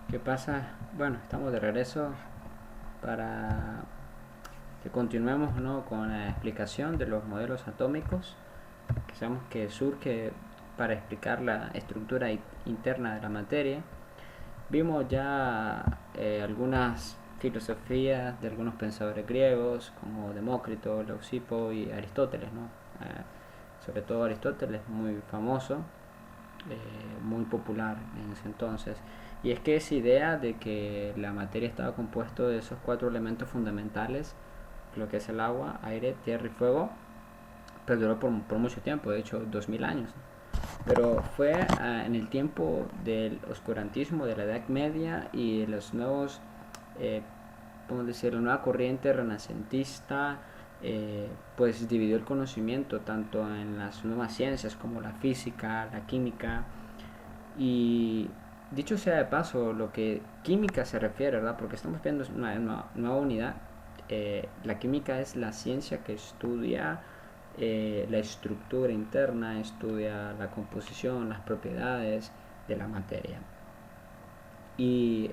¿Qué pasa? Bueno, estamos de regreso para que continuemos, ¿no?, con la explicación de los modelos atómicos, que sabemos que surge para explicar la estructura interna de la materia. Vimos ya algunas filosofías de algunos pensadores griegos como Demócrito, Leucipo y Aristóteles, ¿no? Sobre todo Aristóteles, muy famoso, muy popular en ese entonces. Y es que esa idea de que la materia estaba compuesta de esos cuatro elementos fundamentales, lo que es el agua, aire, tierra y fuego, perduró por mucho tiempo, de hecho 2000 años. Pero fue en el tiempo del oscurantismo, de la Edad Media y de los nuevos, eh, podemos decir, la nueva corriente renacentista, pues dividió el conocimiento tanto en las nuevas ciencias como la física, la química. Y dicho sea de paso, lo que química se refiere, ¿verdad? Porque estamos viendo una nueva unidad. La química es la ciencia que estudia la estructura interna, estudia la composición, las propiedades de la materia. Y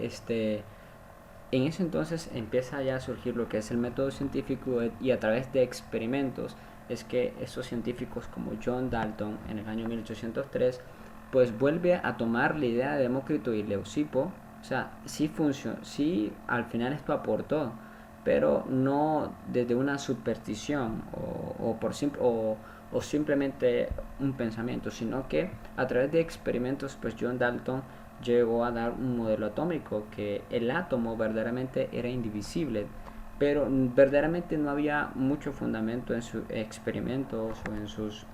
en ese entonces empieza ya a surgir lo que es el método científico, y a través de experimentos es que estos científicos como John Dalton en el año 1803 pues vuelve a tomar la idea de Demócrito y Leucipo. O sea, sí funcionó, sí, al final esto aportó, pero no desde una superstición o simplemente un pensamiento, sino que a través de experimentos pues John Dalton llegó a dar un modelo atómico, que el átomo verdaderamente era indivisible, pero verdaderamente no había mucho fundamento en sus experimentos o en sus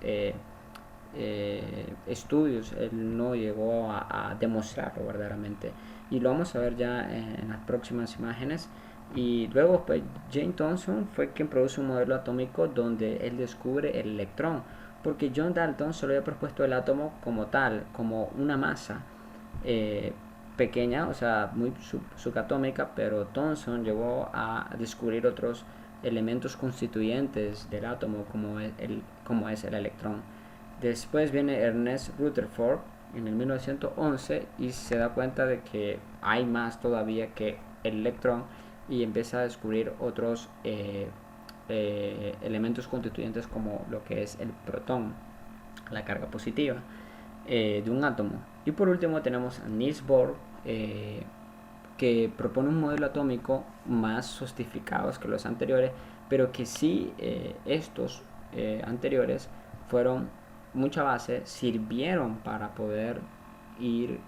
estudios. Él no llegó a demostrarlo verdaderamente, y lo vamos a ver ya en las próximas imágenes. Y luego pues, James Thomson fue quien produce un modelo atómico donde él descubre el electrón, porque John Dalton solo había propuesto el átomo como tal, como una masa eh, pequeña, o sea, muy subatómica, pero Thomson llegó a descubrir otros elementos constituyentes del átomo, como es el electrón. Después viene Ernest Rutherford en el 1911 y se da cuenta de que hay más todavía que el electrón, y empieza a descubrir otros elementos constituyentes como lo que es el protón, la carga positiva de un átomo. Y por último tenemos a Niels Bohr, que propone un modelo atómico más sofisticados que los anteriores, pero que sí, estos anteriores fueron mucha base, sirvieron para poder ir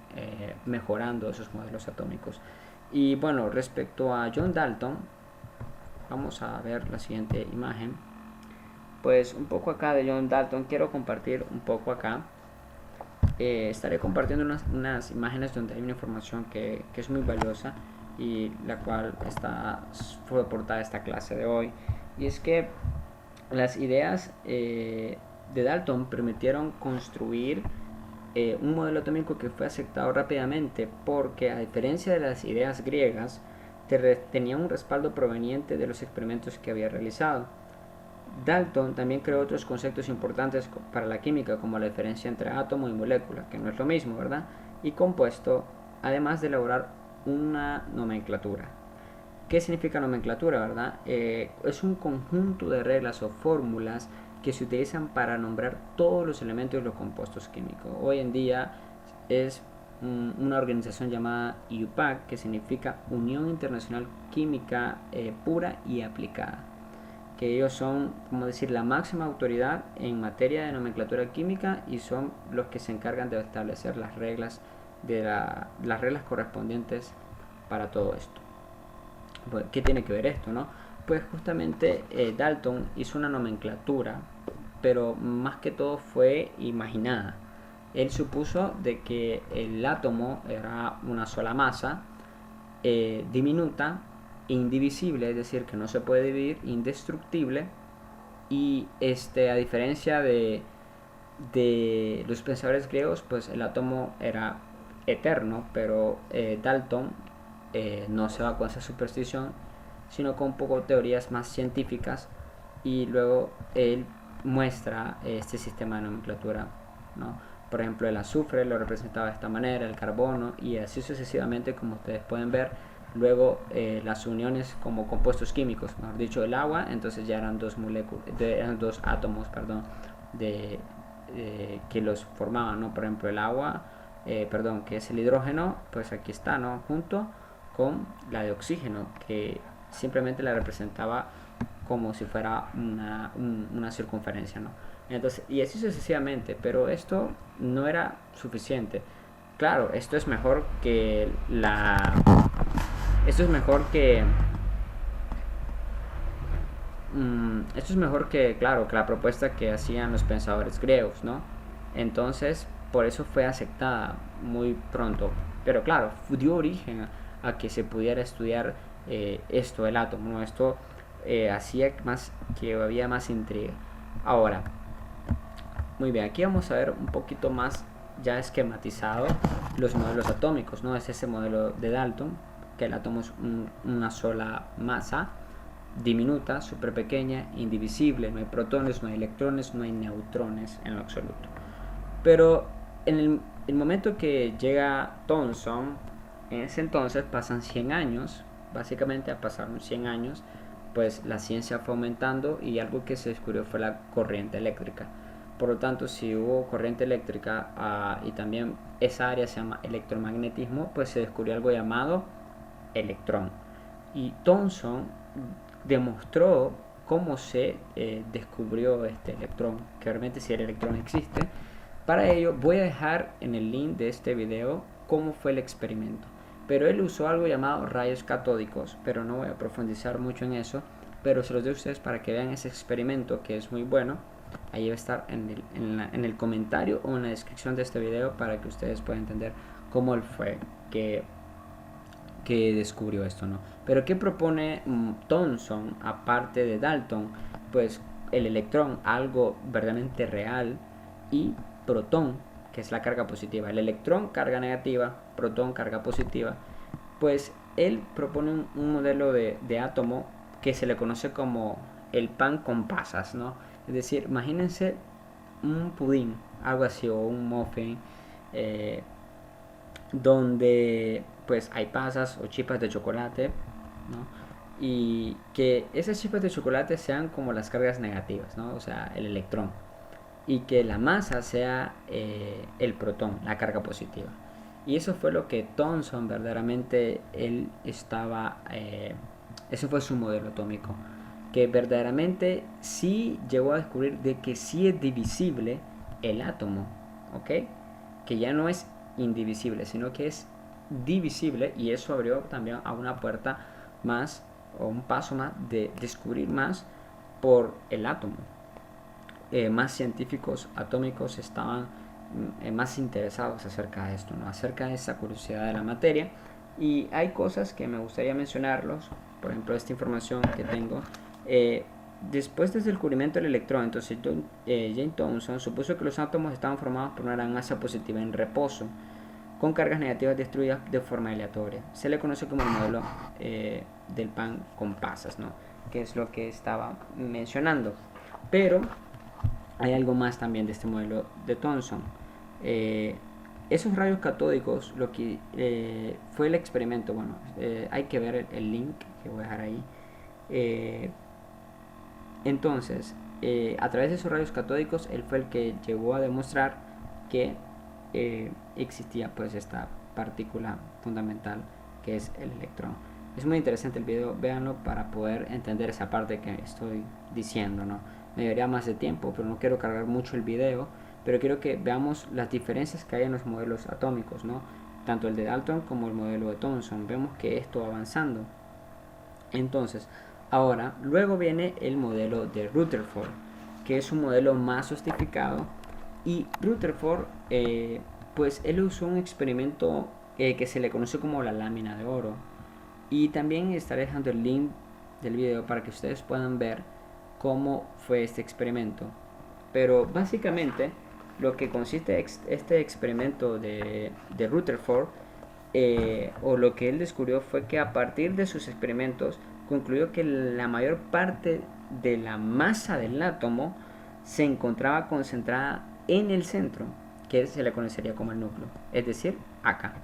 mejorando esos modelos atómicos. Y bueno, respecto a John Dalton, vamos a ver la siguiente imagen. Pues un poco acá de John Dalton, quiero compartir un poco acá. Estaré compartiendo unas imágenes donde hay una información que es muy valiosa, y la cual fue portada esta clase de hoy. Y es que las ideas de Dalton permitieron construir un modelo atómico que fue aceptado rápidamente, porque a diferencia de las ideas griegas, tenía un respaldo proveniente de los experimentos que había realizado. Dalton también creó otros conceptos importantes para la química, como la diferencia entre átomo y molécula, que no es lo mismo, ¿verdad? Y compuesto, además de elaborar una nomenclatura. ¿Qué significa nomenclatura, verdad? Es un conjunto de reglas o fórmulas que se utilizan para nombrar todos los elementos y los compuestos químicos. Hoy en día es una organización llamada IUPAC, que significa Unión Internacional Química Pura y Aplicada, que ellos son, como decir, la máxima autoridad en materia de nomenclatura química, y son los que se encargan de establecer las reglas correspondientes para todo esto. Pues, ¿qué tiene que ver esto, no? Pues justamente Dalton hizo una nomenclatura, pero más que todo fue imaginada. Él supuso de que el átomo era una sola masa diminuta, indivisible, es decir, que no se puede dividir, indestructible. Y a diferencia de los pensadores griegos, pues el átomo era eterno, pero Dalton no se va con esa superstición, sino con un poco teorías más científicas, y luego él muestra este sistema de nomenclatura, ¿no? Por ejemplo, el azufre lo representaba de esta manera, el carbono, y así sucesivamente, como ustedes pueden ver. Luego las uniones como compuestos químicos, mejor dicho, el agua, entonces ya eran dos moléculas, eran dos átomos, perdón, que los formaban, ¿no? Por ejemplo, el agua, que es el hidrógeno, pues aquí está, ¿no? Junto con la de oxígeno, que simplemente la representaba como si fuera una circunferencia, ¿no? Entonces, y así sucesivamente, pero esto no era suficiente. Claro, esto es mejor que esto es mejor que esto es mejor que, claro, que la propuesta que hacían los pensadores griegos, ¿no? Entonces, por eso fue aceptada muy pronto. Pero claro, dio origen a que se pudiera estudiar esto, el átomo, ¿no? Esto hacía más que había más intriga. Ahora, muy bien, aquí vamos a ver un poquito más ya esquematizado los modelos atómicos, ¿no? Es ese modelo de Dalton, que el átomo es una sola masa diminuta, súper pequeña, indivisible, no hay protones, no hay electrones, no hay neutrones en lo absoluto. Pero en el momento que llega Thomson, en ese entonces pasan 100 años, básicamente pasaron 100 años, pues la ciencia fue aumentando y algo que se descubrió fue la corriente eléctrica. Por lo tanto, si hubo corriente eléctrica y también esa área se llama electromagnetismo, pues se descubrió algo llamado electrón. Y Thomson demostró cómo se descubrió este electrón, que realmente si el electrón existe. Para ello voy a dejar en el link de este video cómo fue el experimento. Pero él usó algo llamado rayos catódicos, pero no voy a profundizar mucho en eso, pero se los doy a ustedes para que vean ese experimento que es muy bueno. Ahí va a estar en el comentario o en la descripción de este video para que ustedes puedan entender cómo él fue que descubrió esto, ¿no? Pero ¿qué propone Thomson aparte de Dalton? Pues el electrón, algo verdaderamente real, y protón, que es la carga positiva. El electrón, carga negativa, protón, carga positiva. Pues él propone un modelo de átomo que se le conoce como el pan con pasas, ¿no? Es decir, imagínense un pudín, algo así, o un muffin, donde pues hay pasas o chispas de chocolate, ¿no? Y que esas chispas de chocolate sean como las cargas negativas, ¿no? O sea, el electrón. Y que la masa sea el protón, la carga positiva. Y eso fue lo que Thomson verdaderamente, él estaba, ese fue su modelo atómico, que verdaderamente sí llegó a descubrir de que sí es divisible el átomo, ¿ok? Que ya no es indivisible, sino que es divisible, y eso abrió también a una puerta más o un paso más de descubrir más por el átomo. Más científicos atómicos estaban más interesados acerca de esto, ¿no? Acerca de esa curiosidad de la materia. Y hay cosas que me gustaría mencionarlos, por ejemplo esta información que tengo. Después del descubrimiento del electrón, entonces James Thomson supuso que los átomos estaban formados por una gran masa positiva en reposo, con cargas negativas destruidas de forma aleatoria. Se le conoce como el modelo del pan con pasas, ¿no? Que es lo que estaba mencionando. Pero hay algo más también de este modelo de Thomson. Esos rayos catódicos, lo que fue el experimento, bueno, hay que ver el link que voy a dejar ahí. Entonces, a través de esos rayos catódicos, él fue el que llegó a demostrar que existía pues esta partícula fundamental que es el electrón. Es muy interesante el video, véanlo para poder entender esa parte que estoy diciendo, ¿no? Me llevaría más de tiempo, pero no quiero cargar mucho el video, pero quiero que veamos las diferencias que hay en los modelos atómicos, ¿no? Tanto el de Dalton como el modelo de Thomson. Vemos que esto va avanzando. Entonces, ahora, luego viene el modelo de Rutherford, que es un modelo más sofisticado. Y Rutherford, pues él usó un experimento que se le conoce como la lámina de oro. Y también estaré dejando el link del video para que ustedes puedan ver cómo fue este experimento. Pero básicamente lo que consiste este experimento de Rutherford, o lo que él descubrió, fue que a partir de sus experimentos concluyó que la mayor parte de la masa del átomo se encontraba concentrada en el centro. que se le conocería como el núcleo, es decir, acá.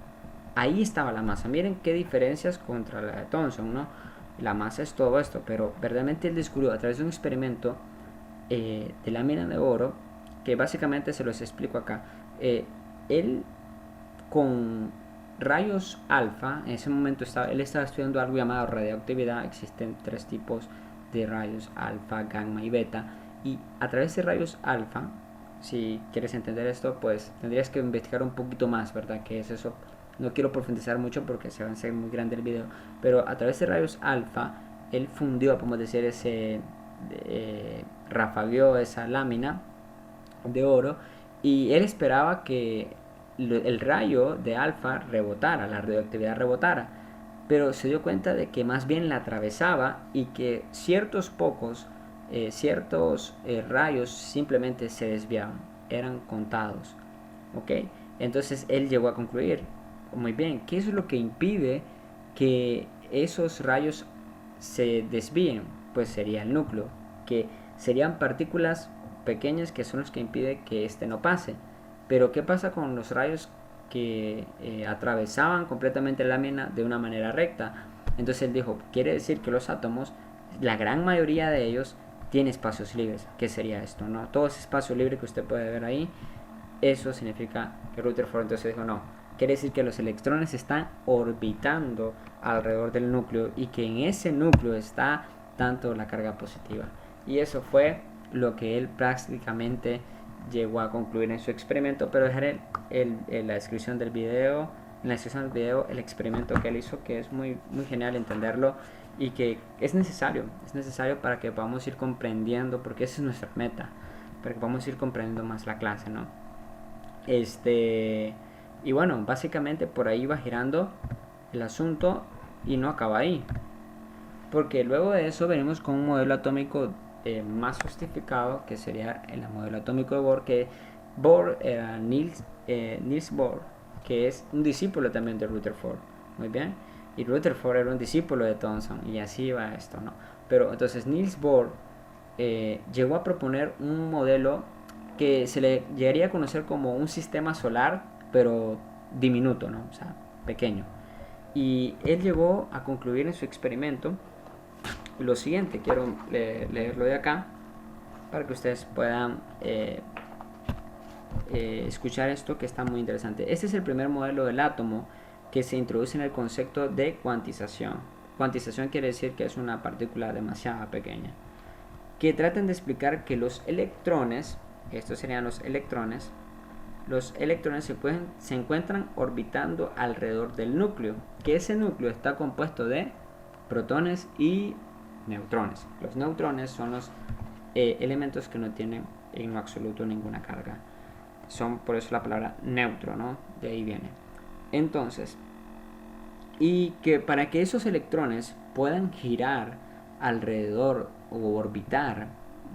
Ahí estaba la masa. Miren qué diferencias contra la de Thomson, ¿no? La masa es todo esto, pero verdaderamente él descubrió a través de un experimento de lámina de oro, que básicamente se los explico acá. Él con rayos alfa, en ese momento él estaba estudiando algo llamado radioactividad. Existen 3 tipos de rayos: alfa, gamma y beta, y a través de rayos alfa, si quieres entender esto, pues tendrías que investigar un poquito más, ¿verdad? ¿Qué es eso? No quiero profundizar mucho porque se va a hacer muy grande el video, pero a través de rayos alfa él fundió, podemos decir, rafagueó esa lámina de oro, y él esperaba que el rayo de alfa rebotara, la radioactividad rebotara, pero se dio cuenta de que más bien la atravesaba, y que ciertos rayos simplemente se desviaban, eran contados, ¿ok? Entonces él llegó a concluir, muy bien, ¿qué es lo que impide que esos rayos se desvíen? Pues sería el núcleo, que serían partículas pequeñas que son los que impiden que este no pase. Pero ¿qué pasa con los rayos que atravesaban completamente la lámina de una manera recta? Entonces él dijo, quiere decir que los átomos, la gran mayoría de ellos, tiene espacios libres. ¿Qué sería esto? ¿No? Todo ese espacio libre que usted puede ver ahí, eso significa que Rutherford entonces dijo, no, quiere decir que los electrones están orbitando alrededor del núcleo, y que en ese núcleo está tanto la carga positiva. Y eso fue lo que él prácticamente llegó a concluir en su experimento, pero dejaré en la descripción del video, el experimento que él hizo, que es muy genial entenderlo, y que es necesario para que podamos ir comprendiendo, porque esa es nuestra meta, para que podamos ir comprendiendo más la clase, ¿no? Y bueno, básicamente por ahí va girando el asunto, y no acaba ahí, porque luego de eso venimos con un modelo atómico más justificado, que sería el modelo atómico de Bohr, que Bohr era Niels Bohr, que es un discípulo también de Rutherford, muy bien, y Rutherford era un discípulo de Thomson, y así va esto, ¿no? Pero entonces Niels Bohr llegó a proponer un modelo que se le llegaría a conocer como un sistema solar, pero diminuto, ¿no? O sea, pequeño. Y él llegó a concluir en su experimento lo siguiente. Quiero leerlo de acá para que ustedes puedan escuchar esto, que está muy interesante. Este es el primer modelo del átomo que se introduce en el concepto de cuantización. Cuantización quiere decir que es una partícula demasiado pequeña, que tratan de explicar que los electrones, estos serían los electrones se encuentran orbitando alrededor del núcleo, que ese núcleo está compuesto de protones y neutrones. Los neutrones son los elementos que no tienen en lo absoluto ninguna carga. Son, por eso la palabra neutro, ¿no? De ahí viene. Entonces, y que para que esos electrones puedan girar alrededor o orbitar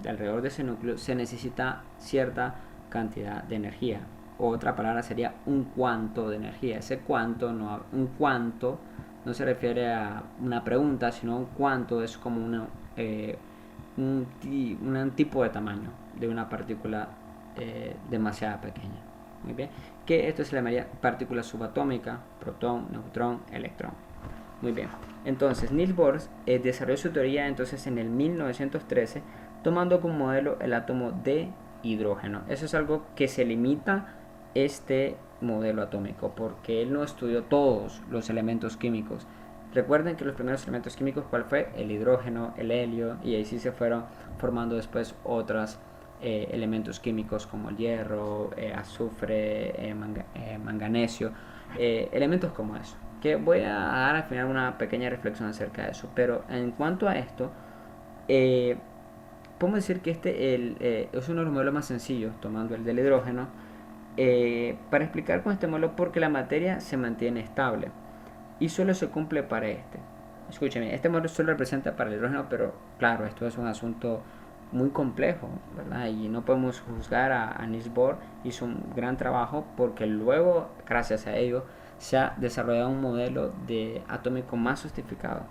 alrededor de ese núcleo, se necesita cierta cantidad de energía. Otra palabra sería un cuanto de energía. Ese cuanto no se refiere a una pregunta, sino un cuanto es como un tipo de tamaño de una partícula demasiado pequeña. Muy bien, que esto se llamaría partícula subatómica: protón, neutrón, electrón. Muy bien, entonces Niels Bohr desarrolló su teoría entonces en el 1913, tomando como modelo el átomo de hidrógeno. Eso es algo que se limita este modelo atómico, porque él no estudió todos los elementos químicos. Recuerden que los primeros elementos químicos, ¿cuál fue? El hidrógeno, el helio, y ahí sí se fueron formando después otros elementos químicos como el hierro, azufre, manganesio, elementos como eso, que voy a dar al final una pequeña reflexión acerca de eso. Pero en cuanto a esto, podemos decir que este es uno de los modelos más sencillos, tomando el del hidrógeno, para explicar con este modelo porque la materia se mantiene estable y solo se cumple para este. Escúcheme, este modelo solo representa para el hidrógeno, pero claro, esto es un asunto muy complejo, ¿verdad? Y no podemos juzgar a Niels Bohr. Hizo un gran trabajo, porque luego, gracias a ello, se ha desarrollado un modelo de atómico más justificado.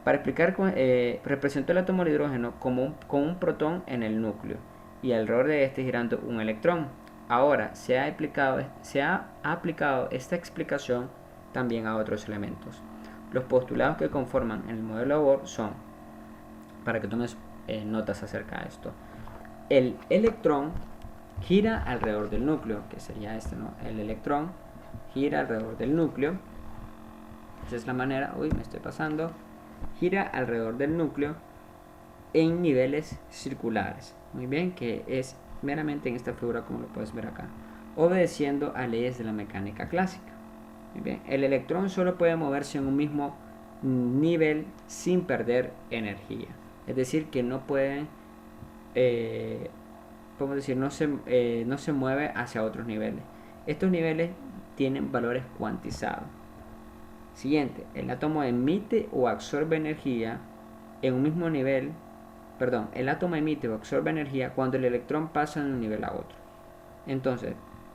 Para explicar, representó el átomo de hidrógeno con un protón en el núcleo, y alrededor de este girando un electrón. Ahora se ha aplicado esta explicación también a otros elementos. Los postulados que conforman el modelo de Bohr son, para que tomes notas acerca de esto, el electrón gira alrededor del núcleo, que sería este, ¿no? El electrón gira alrededor del núcleo. Esa es la manera, me estoy pasando. Gira alrededor del núcleo en niveles circulares. Muy bien, que es meramente en esta figura como lo puedes ver acá, obedeciendo a leyes de la mecánica clásica. Muy bien, el electrón solo puede moverse en un mismo nivel sin perder energía. Es decir, que no puede, podemos decir, no se mueve hacia otros niveles. Estos niveles tienen valores cuantizados. Siguiente, el átomo emite o absorbe energía en un mismo nivel. Perdón, el átomo emite o absorbe energía cuando el electrón pasa de un nivel a otro. Entonces,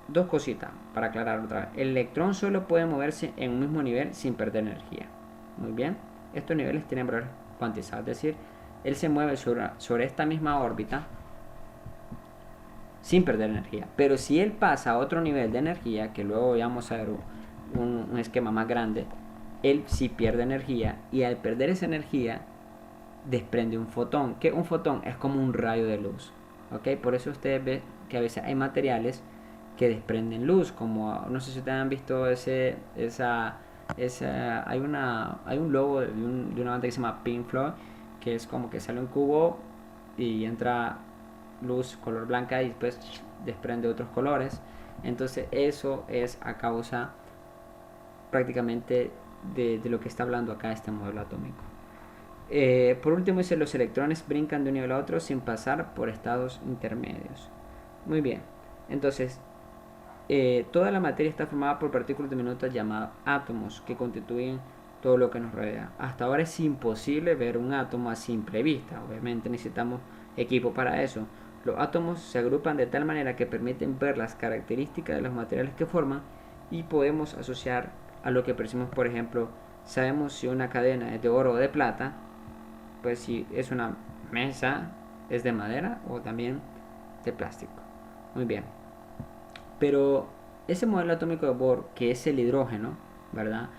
dos cositas para aclarar otra vez. El electrón solo puede moverse en un mismo nivel sin perder energía. Muy bien, estos niveles tienen valores cuantizados, es decir, él se mueve sobre esta misma órbita sin perder energía. Pero si él pasa a otro nivel de energía, que luego vamos a ver un esquema más grande, él sí pierde energía, y al perder esa energía desprende un fotón, que un fotón es como un rayo de luz, ¿ok? Por eso ustedes ven que a veces hay materiales que desprenden luz, como, no sé si ustedes han visto hay un logo de una banda que se llama Pink Floyd, que es como que sale un cubo y entra luz color blanca y después desprende otros colores. Entonces eso es a causa prácticamente de lo que está hablando acá este modelo atómico. Por último dice, los electrones brincan de un nivel a otro sin pasar por estados intermedios. Muy bien, entonces toda la materia está formada por partículas diminutas llamadas átomos, que constituyen todo lo que nos rodea. Hasta ahora es imposible ver un átomo a simple vista, obviamente necesitamos equipo para eso. Los átomos se agrupan de tal manera que permiten ver las características de los materiales que forman, y podemos asociar a lo que percibimos. Por ejemplo, sabemos si una cadena es de oro o de plata, pues si es una mesa es de madera o también de plástico. Muy bien, pero ese modelo atómico de Bohr, que es el hidrógeno, ¿verdad?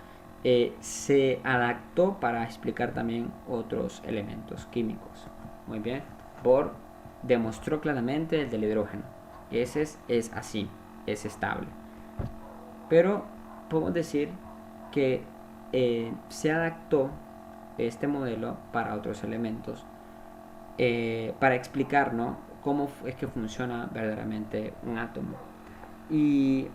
Se adaptó para explicar también otros elementos químicos. Muy bien, Bohr demostró claramente el del hidrógeno. Ese es así, es estable. Pero podemos decir que se adaptó este modelo para otros elementos, para explicar, ¿no?, cómo es que funciona verdaderamente un átomo. Y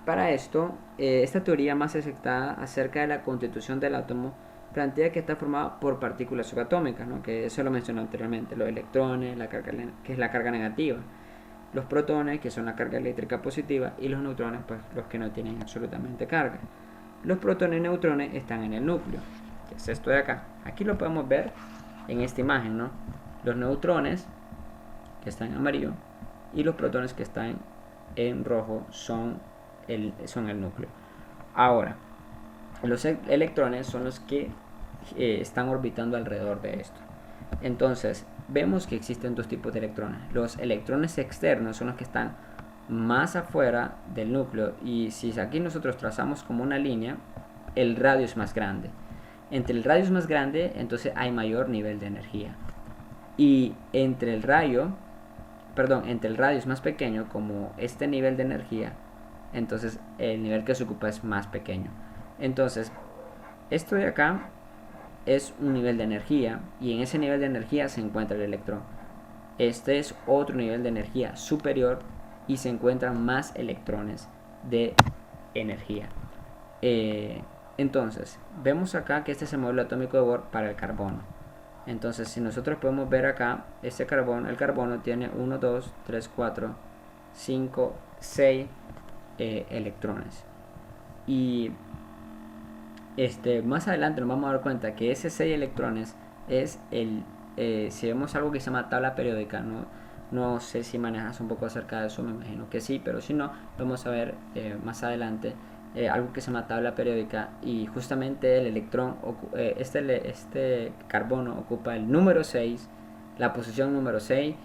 para esto, esta teoría más aceptada acerca de la constitución del átomo plantea que está formado por partículas subatómicas, ¿no?, que eso lo mencioné anteriormente: los electrones, que es la carga negativa, los protones, que son la carga eléctrica positiva, y los neutrones, pues los que no tienen absolutamente carga. Los protones y neutrones están en el núcleo, que es esto de acá. Aquí lo podemos ver en esta imagen, ¿no? Los neutrones, que están en amarillo, y los protones, que están en rojo, son el núcleo. Ahora, los electrones son los que están orbitando alrededor de esto. Entonces, vemos que existen dos tipos de electrones. Los electrones externos son los que están más afuera del núcleo, y si aquí nosotros trazamos como una línea, el radio es más grande. Entre el radio es más grande, entonces hay mayor nivel de energía. Y entre el radio es más pequeño, como este nivel de energía, entonces el nivel que se ocupa es más pequeño. Entonces, esto de acá es un nivel de energía, y en ese nivel de energía se encuentra el electrón. Este es otro nivel de energía superior, y se encuentran más electrones de energía. Entonces, vemos acá que este es el modelo atómico de Bohr para el carbono. Entonces, si nosotros podemos ver acá, el carbono tiene 1, 2, 3, 4, 5, 6 electrones. Y más adelante nos vamos a dar cuenta que ese 6 electrones es si vemos algo que se llama tabla periódica, no sé si manejas un poco acerca de eso, me imagino que sí, pero si no, vamos a ver más adelante algo que se llama tabla periódica, y justamente el electrón, este carbono ocupa el número 6, la posición número 6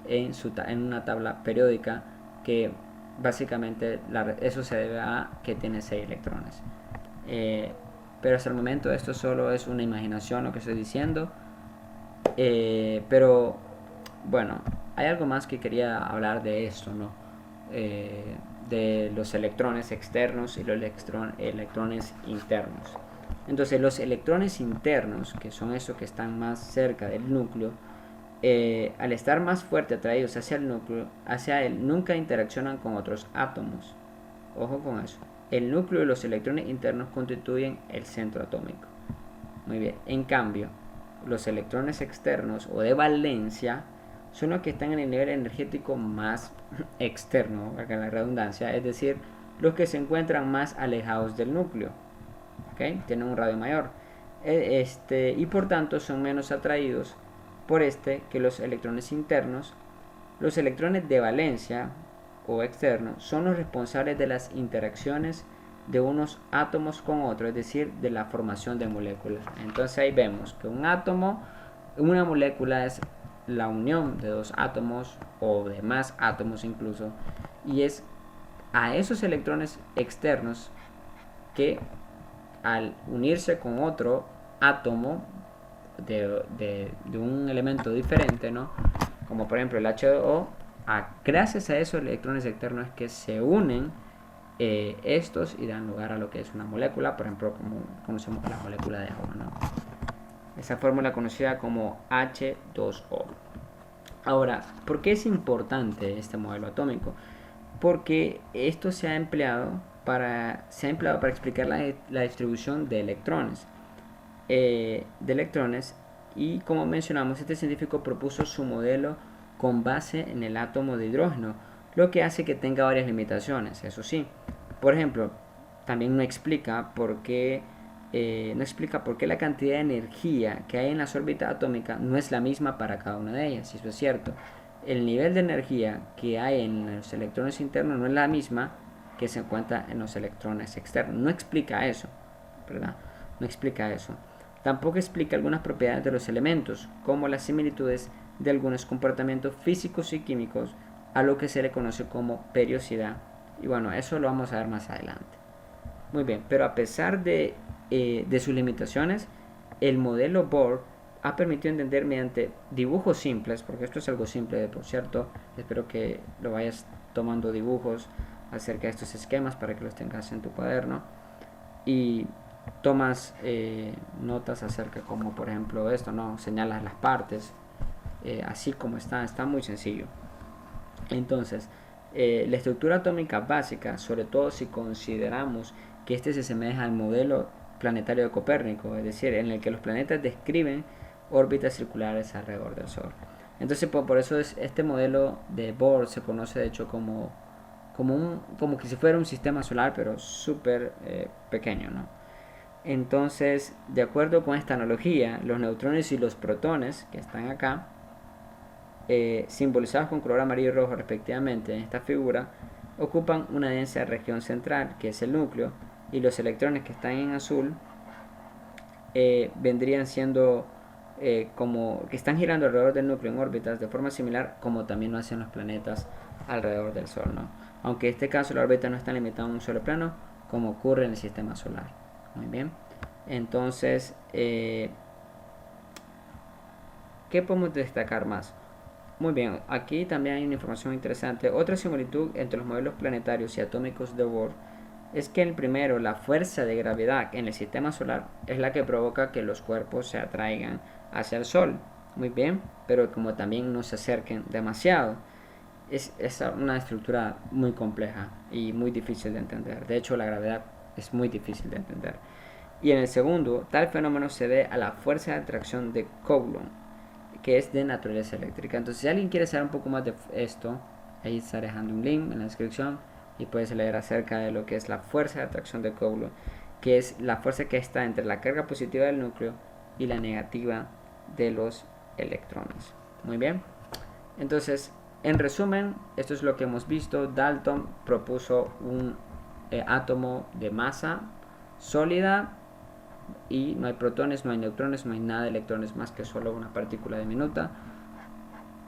en una tabla periódica, que básicamente eso se debe a que tiene 6 electrones. Pero hasta el momento esto solo es una imaginación lo que estoy diciendo. Pero bueno, hay algo más que quería hablar de esto, ¿no? De los electrones externos y los electrones internos. Entonces los electrones internos, que son esos que están más cerca del núcleo, al estar más fuerte atraídos hacia el núcleo, hacia él, nunca interaccionan con otros átomos. Ojo con eso. El núcleo y los electrones internos constituyen el centro atómico. Muy bien. En cambio, los electrones externos o de valencia son los que están en el nivel energético más externo, valga la redundancia, es decir, los que se encuentran más alejados del núcleo. ¿Okay? Tienen un radio mayor. Y por tanto son menos atraídos por que los electrones internos. Los electrones de valencia o externos son los responsables de las interacciones de unos átomos con otros, es decir, de la formación de moléculas. Entonces ahí vemos que un átomo, una molécula es la unión de dos átomos o de más átomos incluso, y es a esos electrones externos que al unirse con otro átomo de un elemento diferente, ¿no? Como por ejemplo el H2O, gracias a esos electrones externos que se unen estos y dan lugar a lo que es una molécula, por ejemplo como conocemos la molécula de agua, ¿no? Esa fórmula conocida como H2O. Ahora, ¿por qué es importante este modelo atómico? Porque esto se ha empleado para explicar la distribución de electrones. Y como mencionamos, este científico propuso su modelo con base en el átomo de hidrógeno, lo que hace que tenga varias limitaciones, eso sí. Por ejemplo, también no explica por qué la cantidad de energía que hay en las órbitas atómicas no es la misma para cada una de ellas. Si eso es cierto, el nivel de energía que hay en los electrones internos no es la misma que se encuentra en los electrones externos. No explica eso, ¿verdad? No explica eso. Tampoco explica algunas propiedades de los elementos, como las similitudes de algunos comportamientos físicos y químicos a lo que se le conoce como periodicidad. Y bueno, eso lo vamos a ver más adelante. Muy bien, pero a pesar de sus limitaciones, el modelo Bohr ha permitido entender mediante dibujos simples, porque esto es algo simple, por cierto, espero que lo vayas tomando dibujos acerca de estos esquemas para que los tengas en tu cuaderno y tomas notas acerca como por ejemplo esto, ¿no? Señalas las partes así como está muy sencillo. Entonces, la estructura atómica básica, sobre todo si consideramos que este se asemeja al modelo planetario de Copérnico, es decir, en el que los planetas describen órbitas circulares alrededor del Sol. Entonces, por eso este modelo de Bohr se conoce de hecho como que si fuera un sistema solar, pero súper pequeño, ¿no? Entonces, de acuerdo con esta analogía, los neutrones y los protones que están acá, simbolizados con color amarillo y rojo respectivamente en esta figura, ocupan una densa región central, que es el núcleo, y los electrones que están en azul vendrían siendo como que están girando alrededor del núcleo en órbitas de forma similar como también lo hacen los planetas alrededor del Sol, ¿no? Aunque en este caso la órbita no está limitada a un solo plano como ocurre en el sistema solar. Muy bien, entonces ¿qué podemos destacar más? Muy bien, aquí también hay una información interesante. Otra similitud entre los modelos planetarios y atómicos de Bohr es que el primero, la fuerza de gravedad en el sistema solar, es la que provoca que los cuerpos se atraigan hacia el Sol. Muy bien, pero como también no se acerquen demasiado. Es una estructura muy compleja y muy difícil de entender. De hecho, la gravedad es muy difícil de entender. Y en el segundo, tal fenómeno se debe a la fuerza de atracción de Coulomb, que es de naturaleza eléctrica. Entonces, si alguien quiere saber un poco más de esto, ahí estaré dejando un link en la descripción y puedes leer acerca de lo que es la fuerza de atracción de Coulomb, que es la fuerza que está entre la carga positiva del núcleo y la negativa de los electrones. Muy bien, entonces en resumen, esto es lo que hemos visto. Dalton propuso un átomo de masa sólida y no hay protones, no hay neutrones, no hay nada de electrones más que solo una partícula diminuta,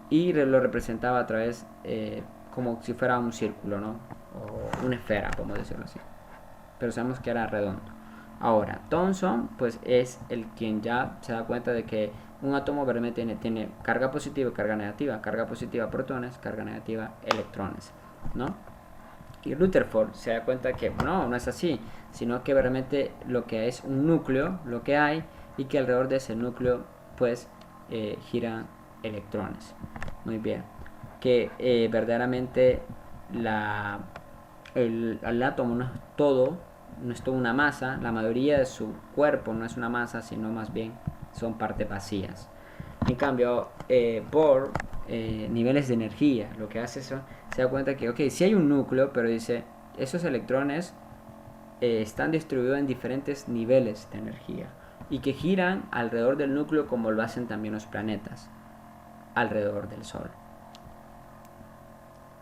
y lo representaba a través como si fuera un círculo, ¿no? O una esfera, podemos decirlo así. Pero sabemos que era redondo. Ahora, Thomson pues es el quien ya se da cuenta de que un átomo realmente tiene carga positiva y carga negativa. Carga positiva protones, carga negativa electrones, ¿no? Y Rutherford se da cuenta que no es así, sino que realmente lo que es un núcleo, lo que hay, y que alrededor de ese núcleo pues giran electrones. Muy bien. Que verdaderamente el átomo no es todo, no es toda una masa, la mayoría de su cuerpo no es una masa, sino más bien son partes vacías. En cambio, Bohr, niveles de energía, lo que hace eso, se da cuenta que, ok, sí hay un núcleo, pero dice, esos electrones están distribuidos en diferentes niveles de energía y que giran alrededor del núcleo como lo hacen también los planetas alrededor del Sol.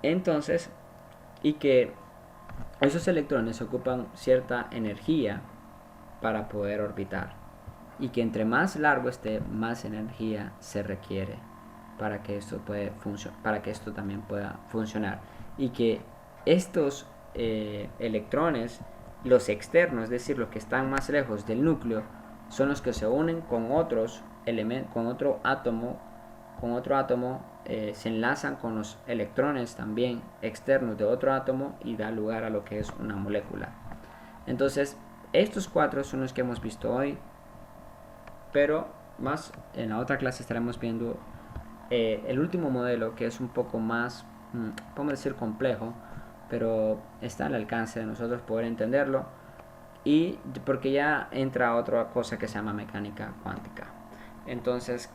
Entonces, y que esos electrones ocupan cierta energía para poder orbitar y que entre más largo esté, más energía se requiere para que esto también pueda funcionar, y que estos electrones, los externos, es decir, los que están más lejos del núcleo, son los que se unen con otros elementos, con otro átomo, se enlazan con los electrones también externos de otro átomo y da lugar a lo que es una molécula. Entonces, estos cuatro son los que hemos visto hoy, pero más en la otra clase estaremos viendo el último modelo, que es un poco más, podemos decir, complejo, pero está al alcance de nosotros poder entenderlo, y porque ya entra otra cosa que se llama mecánica cuántica. Entonces,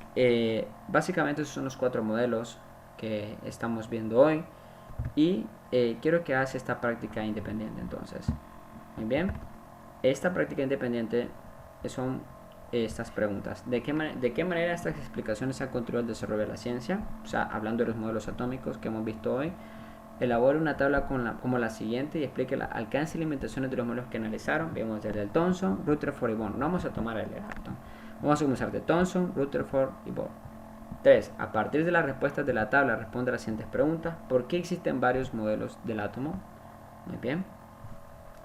básicamente esos son los cuatro modelos que estamos viendo hoy, y quiero que hagas esta práctica independiente. Entonces, muy bien, esta práctica independiente son estas preguntas: ¿de qué manera estas explicaciones han contribuido al desarrollo de la ciencia? O sea, hablando de los modelos atómicos que hemos visto hoy. Elabore una tabla como la siguiente y explique el alcance y limitaciones de los modelos que analizaron. Vemos desde el Thomson, Rutherford y Bohr. No vamos a tomar el Egerton. Vamos a comenzar de Thomson, Rutherford y Bohr. 3. A partir de las respuestas de la tabla, responde a las siguientes preguntas. ¿Por qué existen varios modelos del átomo? Muy bien.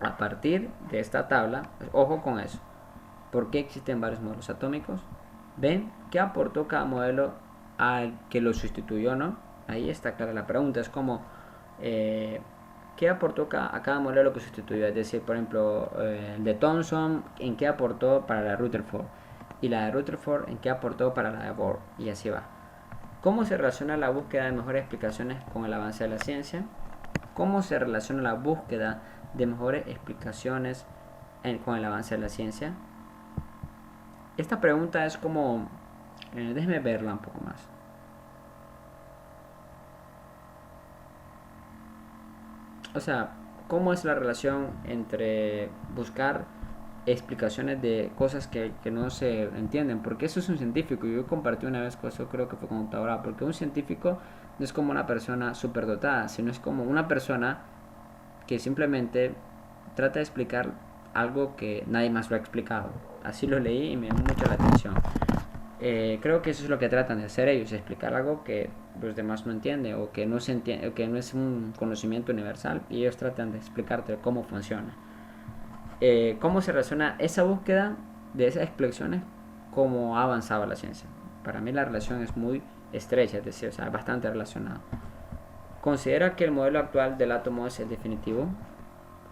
A partir de esta tabla, ojo con eso. ¿Por qué existen varios modelos atómicos? ¿Ven qué aportó cada modelo al que lo sustituyó, no? Ahí está clara la pregunta. Es como, ¿qué aportó a cada modelo que sustituyó? Es decir, por ejemplo, el de Thomson, ¿en qué aportó para la Rutherford? Y la de Rutherford, ¿en qué aportó para la de Bohr? Y así va. ¿Cómo se relaciona la búsqueda de mejores explicaciones con el avance de la ciencia? ¿Cómo se relaciona la búsqueda de mejores explicaciones con el avance de la ciencia? Esta pregunta es como, déjeme verla un poco más. O sea, ¿cómo es la relación entre buscar explicaciones de cosas que no se entienden? Porque eso es un científico. Yo compartí una vez con eso, creo que fue con Taura, porque un científico no es como una persona superdotada, sino es como una persona que simplemente trata de explicar algo que nadie más lo ha explicado. Así lo leí y me llamó mucho la atención. Creo que eso es lo que tratan de hacer ellos, explicar algo que los demás no entienden, o que no se entiende, o que no es un conocimiento universal, y ellos tratan de explicarte cómo funciona. ¿Cómo se relaciona esa búsqueda de esas explicaciones cómo ha avanzado la ciencia? Para mí la relación es muy estrecha, es decir, o sea, bastante relacionada. ¿Considera que el modelo actual del átomo es el definitivo?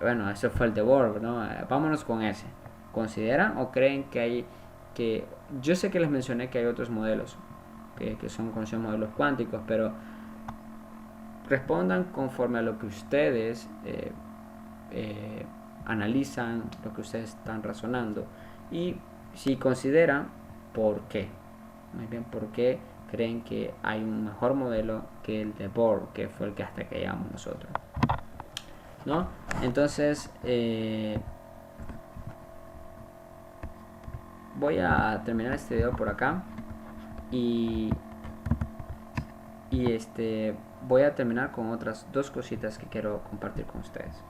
Bueno, eso fue el de Bohr, ¿no? Vámonos con ese. ¿Consideran o creen que hay que... Yo sé que les mencioné que hay otros modelos que son conocidos modelos cuánticos, pero respondan conforme a lo que ustedes analizan, lo que ustedes están razonando, y si consideran, ¿por qué? Muy bien, ¿por qué creen que hay un mejor modelo que el de Bohr, que fue el que hasta que llegamos nosotros, ¿no? Entonces, voy a terminar este video por acá, y voy a terminar con otras dos cositas que quiero compartir con ustedes.